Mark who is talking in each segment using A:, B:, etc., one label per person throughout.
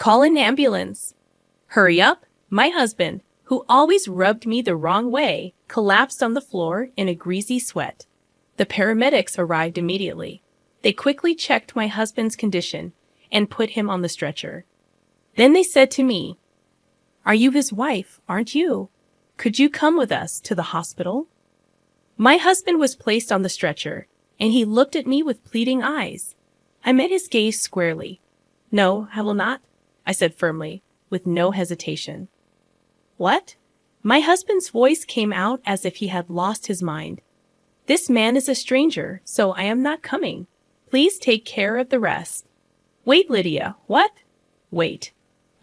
A: Call an ambulance. Hurry up. My husband, who always rubbed me the wrong way, collapsed on the floor in a greasy sweat. The paramedics arrived immediately. They quickly checked my husband's condition and put him on the stretcher. Then they said to me, "Are you his wife, aren't you? Could you come with us to the hospital?" My husband was placed on the stretcher, and he looked at me with pleading eyes. I met his gaze squarely. "No, I will not," I said firmly, with no hesitation. "What?" My husband's voice came out as if he had lost his mind. "This man is a stranger, so I am not coming. Please take care of the rest." "Wait, Lydia, what?" "Wait."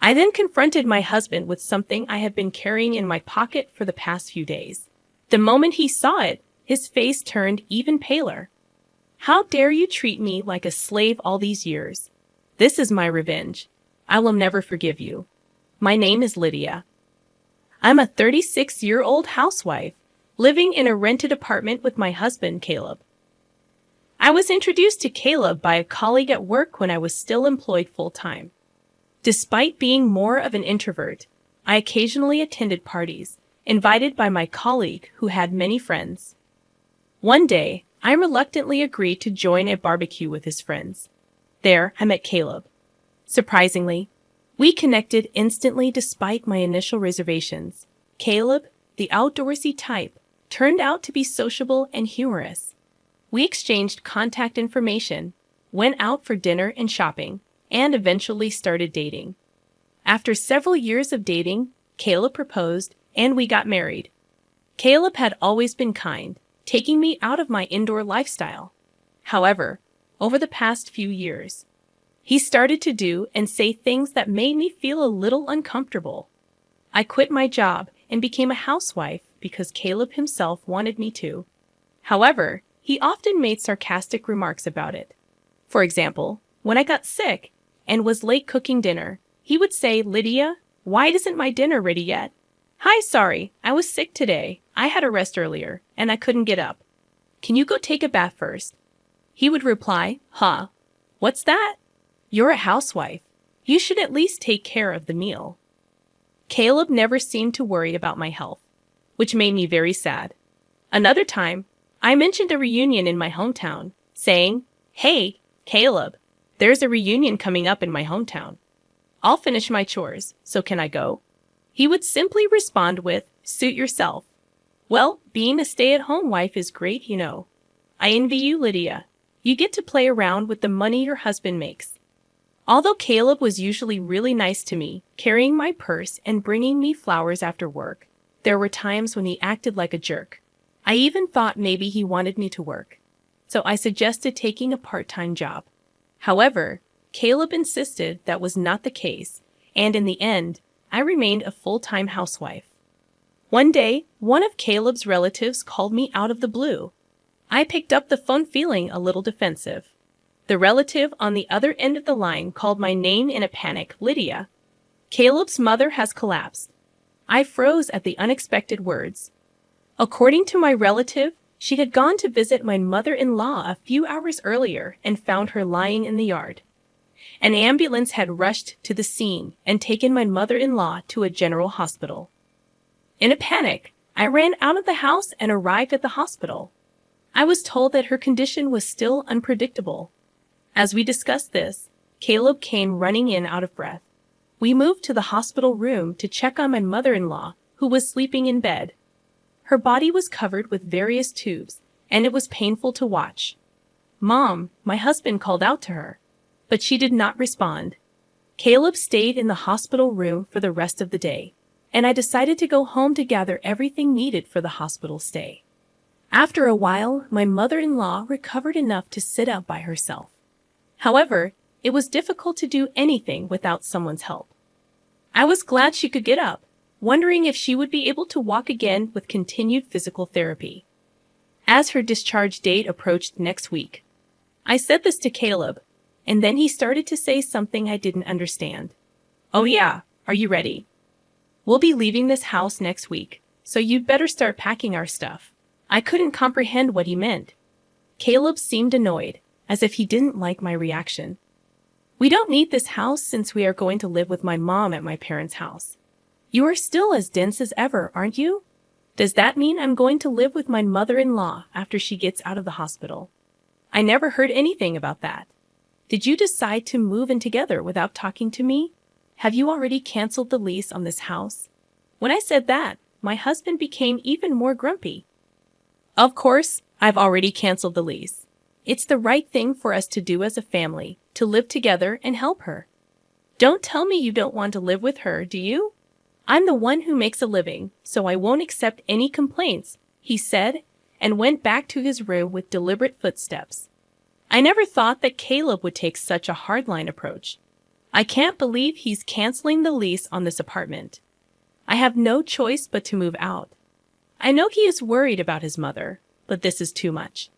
A: I then confronted my husband with something I had been carrying in my pocket for the past few days. The moment he saw it, his face turned even paler. "How dare you treat me like a slave all these years? This is my revenge. I will never forgive you. My name is Lydia. I'm a 36-year-old housewife, living in a rented apartment with my husband, Caleb. I was introduced to Caleb by a colleague at work when I was still employed full-time. Despite being more of an introvert, I occasionally attended parties, invited by my colleague who had many friends. One day, I reluctantly agreed to join a barbecue with his friends. There, I met Caleb. Surprisingly, we connected instantly despite my initial reservations. Caleb, the outdoorsy type, turned out to be sociable and humorous. We exchanged contact information, went out for dinner and shopping, and eventually started dating. After several years of dating, Caleb proposed, and we got married. Caleb had always been kind, taking me out of my indoor lifestyle. However, over the past few years, he started to do and say things that made me feel a little uncomfortable. I quit my job and became a housewife because Caleb himself wanted me to. However, he often made sarcastic remarks about it. For example, when I got sick and was late cooking dinner, he would say, "Lydia, why isn't my dinner ready yet?" "Hi, sorry, I was sick today. I had a rest earlier, and I couldn't get up. Can you go take a bath first?" He would reply, "Huh? What's that? You're a housewife. You should at least take care of the meal." Caleb never seemed to worry about my health, which made me very sad. Another time, I mentioned a reunion in my hometown, saying, "Hey, Caleb, there's a reunion coming up in my hometown. I'll finish my chores, so can I go?" He would simply respond with, "Suit yourself." Well, being a stay-at-home wife is great, you know. I envy you, Lydia. You get to play around with the money your husband makes. Although Caleb was usually really nice to me, carrying my purse and bringing me flowers after work, there were times when he acted like a jerk. I even thought maybe he wanted me to work, so I suggested taking a part-time job. However, Caleb insisted that was not the case, and in the end, I remained a full-time housewife. One day, one of Caleb's relatives called me out of the blue. I picked up the phone feeling a little defensive. The relative on the other end of the line called my name in a panic, "Lydia. Caleb's mother has collapsed." I froze at the unexpected words. According to my relative, she had gone to visit my mother-in-law a few hours earlier and found her lying in the yard. An ambulance had rushed to the scene and taken my mother-in-law to a general hospital. In a panic, I ran out of the house and arrived at the hospital. I was told that her condition was still unpredictable. As we discussed this, Caleb came running in out of breath. We moved to the hospital room to check on my mother-in-law, who was sleeping in bed. Her body was covered with various tubes, and it was painful to watch. "Mom," my husband called out to her, but she did not respond. Caleb stayed in the hospital room for the rest of the day, and I decided to go home to gather everything needed for the hospital stay. After a while, my mother-in-law recovered enough to sit up by herself. However, it was difficult to do anything without someone's help. I was glad she could get up, wondering if she would be able to walk again with continued physical therapy. As her discharge date approached next week, I said this to Caleb, and then he started to say something I didn't understand. "Oh yeah, are you ready? We'll be leaving this house next week, so you'd better start packing our stuff." I couldn't comprehend what he meant. Caleb seemed annoyed, as if he didn't like my reaction. We don't need this house since we are going to live with my mom at my parents' house. You are still as dense as ever, aren't you? Does that mean I'm going to live with my mother-in-law after she gets out of the hospital? I never heard anything about that. Did you decide to move in together without talking to me? Have you already canceled the lease on this house? When I said that, my husband became even more grumpy. Of course, I've already canceled the lease. It's the right thing for us to do as a family, to live together and help her. Don't tell me you don't want to live with her, do you? I'm the one who makes a living, so I won't accept any complaints, he said, and went back to his room with deliberate footsteps. I never thought that Caleb would take such a hardline approach. I can't believe he's canceling the lease on this apartment. I have no choice but to move out. I know he is worried about his mother, but this is too much.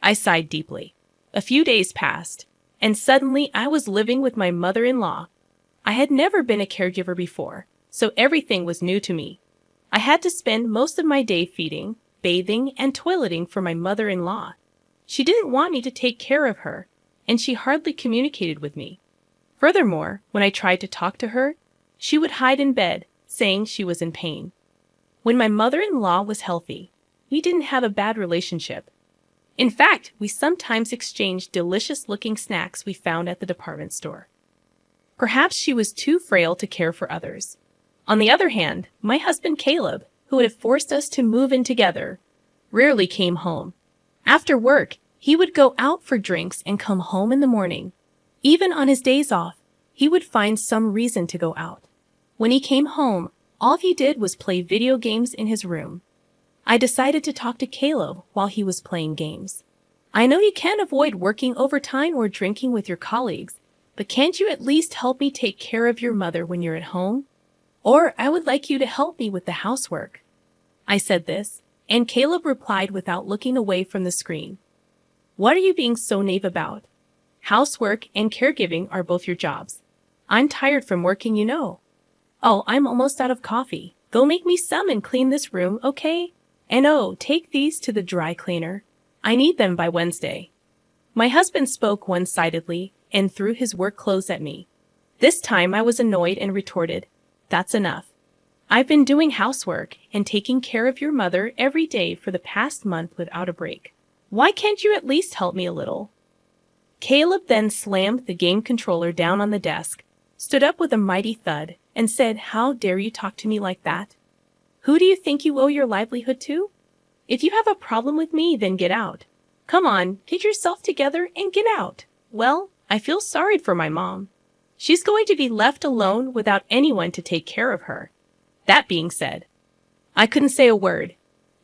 A: I sighed deeply. A few days passed, and suddenly I was living with my mother-in-law. I had never been a caregiver before, so everything was new to me. I had to spend most of my day feeding, bathing, and toileting for my mother-in-law. She didn't want me to take care of her, and she hardly communicated with me. Furthermore, when I tried to talk to her, she would hide in bed, saying she was in pain. When my mother-in-law was healthy, we didn't have a bad relationship. In fact, we sometimes exchanged delicious-looking snacks we found at the department store. Perhaps she was too frail to care for others. On the other hand, my husband Caleb, who had forced us to move in together, rarely came home. After work, he would go out for drinks and come home in the morning. Even on his days off, he would find some reason to go out. When he came home, all he did was play video games in his room. I decided to talk to Caleb while he was playing games. I know you can't avoid working overtime or drinking with your colleagues, but can't you at least help me take care of your mother when you're at home? Or I would like you to help me with the housework. I said this, and Caleb replied without looking away from the screen. What are you being so naive about? Housework and caregiving are both your jobs. I'm tired from working, you know. Oh, I'm almost out of coffee. Go make me some and clean this room, okay? And oh, take these to the dry cleaner. I need them by Wednesday. My husband spoke one-sidedly and threw his work clothes at me. This time I was annoyed and retorted, "That's enough. I've been doing housework and taking care of your mother every day for the past month without a break. Why can't you at least help me a little?" Caleb then slammed the game controller down on the desk, stood up with a mighty thud, and said, "How dare you talk to me like that? Who do you think you owe your livelihood to? If you have a problem with me, then get out. Come on, get yourself together and get out." Well, I feel sorry for my mom. She's going to be left alone without anyone to take care of her. That being said, I couldn't say a word.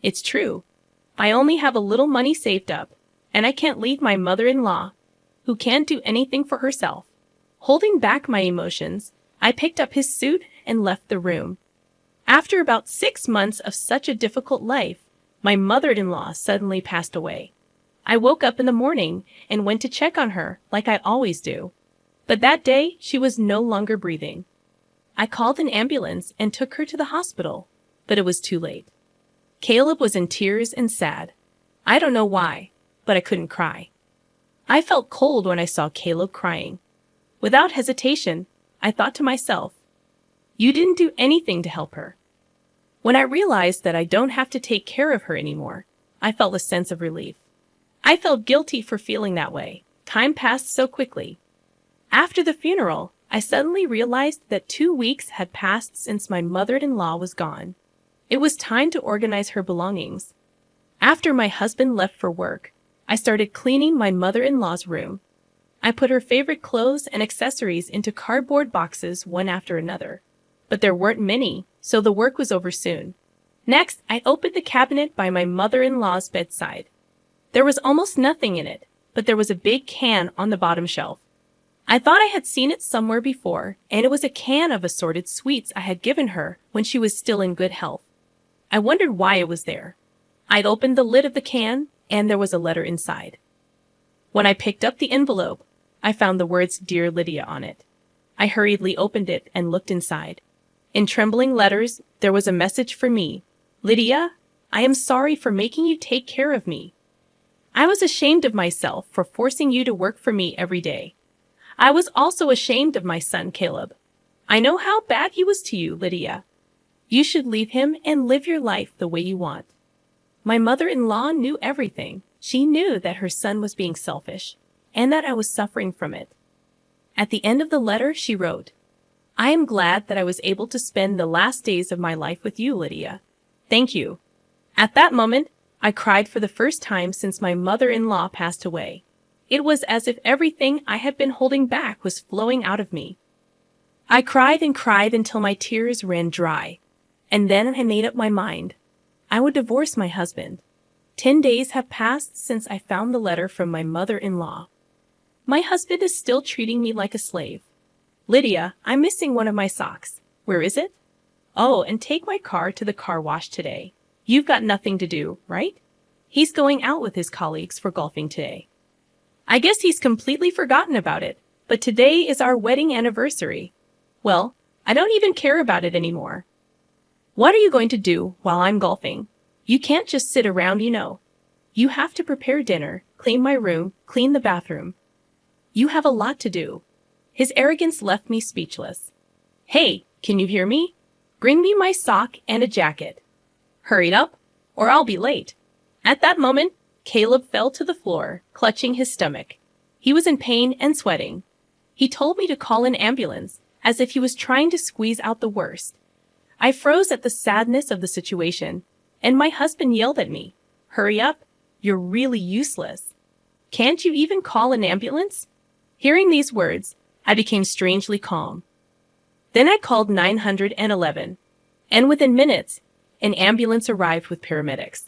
A: It's true. I only have a little money saved up, and I can't leave my mother-in-law, who can't do anything for herself. Holding back my emotions, I picked up his suit and left the room. After about 6 months of such a difficult life, my mother-in-law suddenly passed away. I woke up in the morning and went to check on her like I always do. But that day, she was no longer breathing. I called an ambulance and took her to the hospital, but it was too late. Caleb was in tears and sad. I don't know why, but I couldn't cry. I felt cold when I saw Caleb crying. Without hesitation, I thought to myself, you didn't do anything to help her. When I realized that I don't have to take care of her anymore, I felt a sense of relief. I felt guilty for feeling that way. Time passed so quickly. After the funeral, I suddenly realized that 2 weeks had passed since my mother-in-law was gone. It was time to organize her belongings. After my husband left for work, I started cleaning my mother-in-law's room. I put her favorite clothes and accessories into cardboard boxes one after another. But there weren't many, so the work was over soon. Next, I opened the cabinet by my mother-in-law's bedside. There was almost nothing in it, but there was a big can on the bottom shelf. I thought I had seen it somewhere before, and it was a can of assorted sweets I had given her when she was still in good health. I wondered why it was there. I'd opened the lid of the can, and there was a letter inside. When I picked up the envelope, I found the words "Dear Lydia" on it. I hurriedly opened it and looked inside. In trembling letters, there was a message for me. "Lydia, I am sorry for making you take care of me. I was ashamed of myself for forcing you to work for me every day. I was also ashamed of my son, Caleb. I know how bad he was to you, Lydia. You should leave him and live your life the way you want. My mother-in-law knew everything. She knew that her son was being selfish, and that I was suffering from it. At the end of the letter, she wrote, I am glad that I was able to spend the last days of my life with you, Lydia. Thank you. At that moment, I cried for the first time since my mother-in-law passed away. It was as if everything I had been holding back was flowing out of me. I cried and cried until my tears ran dry. And then I made up my mind. I would divorce my husband. 10 days have passed since I found the letter from my mother-in-law. My husband is still treating me like a slave. Lydia, I'm missing one of my socks. Where is it? Oh, and take my car to the car wash today. You've got nothing to do, right? He's going out with his colleagues for golfing today. I guess he's completely forgotten about it, but today is our wedding anniversary. Well, I don't even care about it anymore. What are you going to do while I'm golfing? You can't just sit around, you know. You have to prepare dinner, clean my room, clean the bathroom. You have a lot to do. His arrogance left me speechless. Hey, can you hear me? Bring me my sock and a jacket. Hurry up, or I'll be late. At that moment, Caleb fell to the floor, clutching his stomach. He was in pain and sweating. He told me to call an ambulance, as if he was trying to squeeze out the worst. I froze at the sadness of the situation, and my husband yelled at me, Hurry up, you're really useless. Can't you even call an ambulance? Hearing these words, I became strangely calm. Then I called 911, and within minutes, an ambulance arrived with paramedics.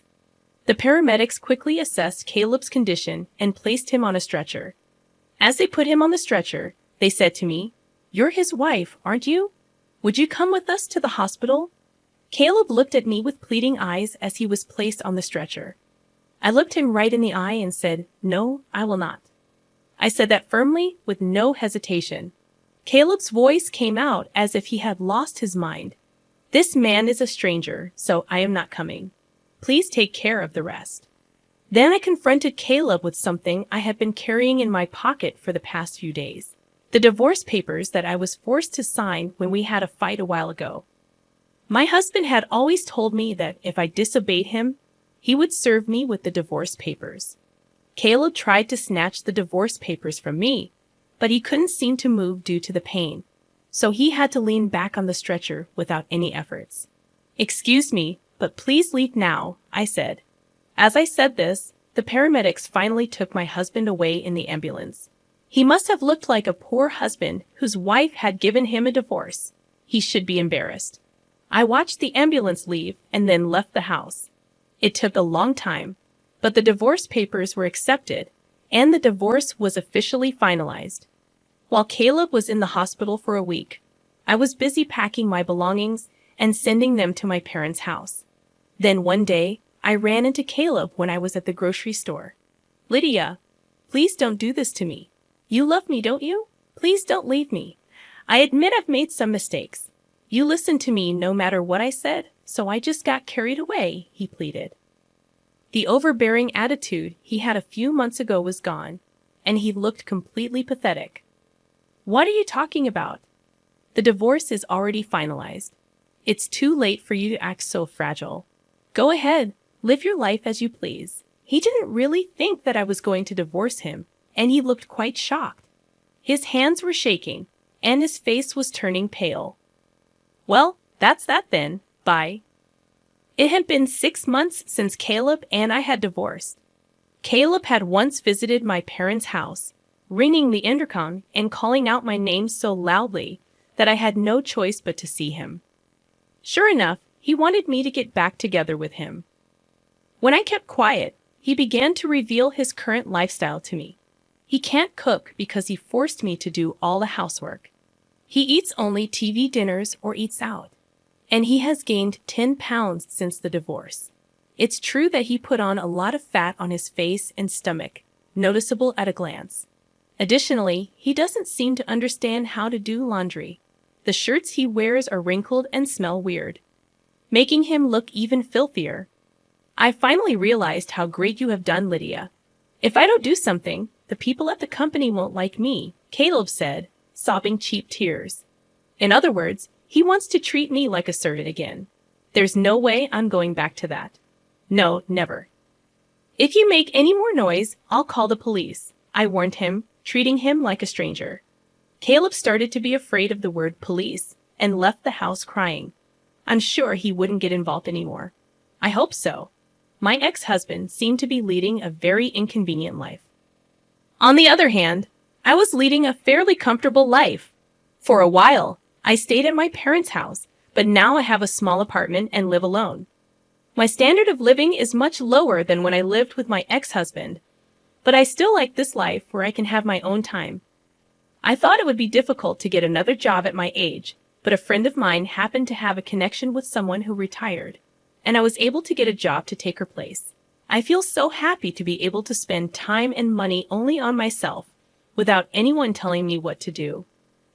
A: The paramedics quickly assessed Caleb's condition and placed him on a stretcher. As they put him on the stretcher, they said to me, You're his wife, aren't you? Would you come with us to the hospital? Caleb looked at me with pleading eyes as he was placed on the stretcher. I looked him right in the eye and said, No, I will not. I said that firmly, with no hesitation. Caleb's voice came out as if he had lost his mind. This man is a stranger, so I am not coming. Please take care of the rest. Then I confronted Caleb with something I had been carrying in my pocket for the past few days. The divorce papers that I was forced to sign when we had a fight a while ago. My husband had always told me that if I disobeyed him, he would serve me with the divorce papers. Caleb tried to snatch the divorce papers from me, but he couldn't seem to move due to the pain, so he had to lean back on the stretcher without any efforts. Excuse me, but please leave now, I said. As I said this, the paramedics finally took my husband away in the ambulance. He must have looked like a poor husband whose wife had given him a divorce. He should be embarrassed. I watched the ambulance leave and then left the house. It took a long time, but the divorce papers were accepted, and the divorce was officially finalized. While Caleb was in the hospital for a week, I was busy packing my belongings and sending them to my parents' house. Then one day, I ran into Caleb when I was at the grocery store. Lydia, please don't do this to me. You love me, don't you? Please don't leave me. I admit I've made some mistakes. You listened to me no matter what I said, so I just got carried away, he pleaded. The overbearing attitude he had a few months ago was gone, and he looked completely pathetic. What are you talking about? The divorce is already finalized. It's too late for you to act so fragile. Go ahead, live your life as you please. He didn't really think that I was going to divorce him, and he looked quite shocked. His hands were shaking, and his face was turning pale. Well, that's that then. Bye. It had been 6 months since Caleb and I had divorced. Caleb had once visited my parents' house, ringing the intercom and calling out my name so loudly that I had no choice but to see him. Sure enough, he wanted me to get back together with him. When I kept quiet, he began to reveal his current lifestyle to me. He can't cook because he forced me to do all the housework. He eats only TV dinners or eats out. And he has gained 10 pounds since the divorce. It's true that he put on a lot of fat on his face and stomach, noticeable at a glance. Additionally, he doesn't seem to understand how to do laundry. The shirts he wears are wrinkled and smell weird, making him look even filthier. I finally realized how great you have done, Lydia. If I don't do something, the people at the company won't like me, Caleb said, sobbing cheap tears. In other words, he wants to treat me like a servant again. There's no way I'm going back to that. No, never. If you make any more noise, I'll call the police, I warned him, treating him like a stranger. Caleb started to be afraid of the word police and left the house crying. I'm sure he wouldn't get involved anymore. I hope so. My ex-husband seemed to be leading a very inconvenient life. On the other hand, I was leading a fairly comfortable life. For a while, I stayed at my parents' house, but now I have a small apartment and live alone. My standard of living is much lower than when I lived with my ex-husband, but I still like this life where I can have my own time. I thought it would be difficult to get another job at my age, but a friend of mine happened to have a connection with someone who retired, and I was able to get a job to take her place. I feel so happy to be able to spend time and money only on myself, without anyone telling me what to do.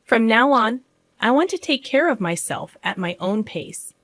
A: From now on, I want to take care of myself at my own pace.